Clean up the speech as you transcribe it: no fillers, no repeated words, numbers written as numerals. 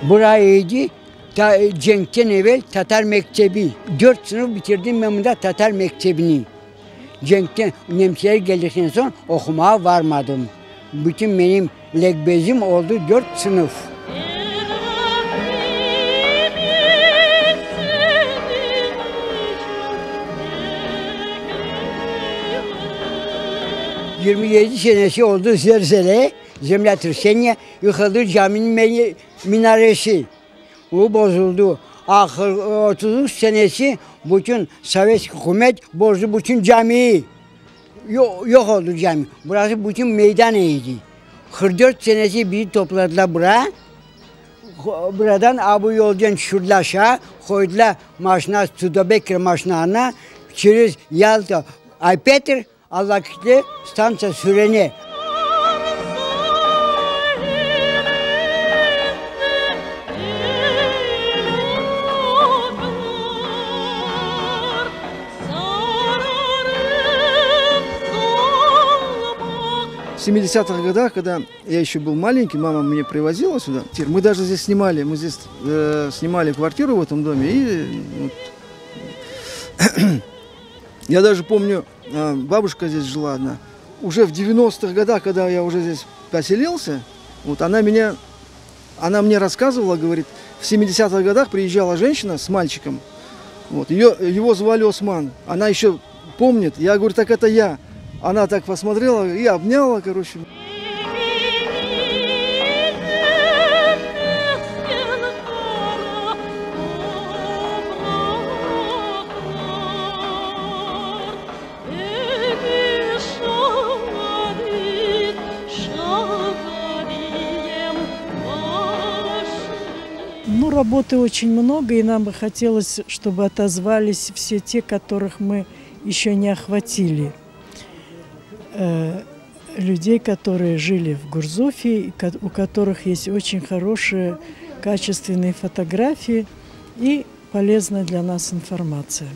Burayıydı. Cenk'ten evvel Tatar Mektebi. 4 sınıf bitirdim ben burada Tatar Mektebi'ni. Cenk'ten Nemsiler geldikten sonra okumaya varmadım. Bütün benim lekbezim oldu 4 sınıf. ...27 senesi oldu zelzele. Zemletür Senya yıkıldı caminin minaresi. O bozuldu. Ahır 33 senesi bütün Sovyet hükümet bozdu bütün camiyi. Yok oldu cami. Burası bütün meydan iyiydi. 44 senesi bizi topladılar buraya. Buradan Abu yoldan şurada aşağı koydular maşına, Studebaker maşınlarına. Через Yalta, Aypetr, Allah kitle stansa süreni. В 70-х годах, когда я еще был маленький, мама меня привозила сюда. Мы даже здесь снимали, снимали квартиру в этом доме. И вот, я даже помню, бабушка здесь жила одна. Уже в 90-х годах, когда я уже здесь поселился, вот она мне рассказывала, говорит, в 70-х годах приезжала женщина с мальчиком. Вот, его звали Осман. Она еще помнит. Я говорю, так это я. Она так посмотрела и обняла, короче. Ну, работы очень много, и нам бы хотелось, чтобы отозвались все те, которых мы еще не охватили. Людей, которые жили в Гурзуфе, у которых есть очень хорошие, качественные фотографии и полезная для нас информация.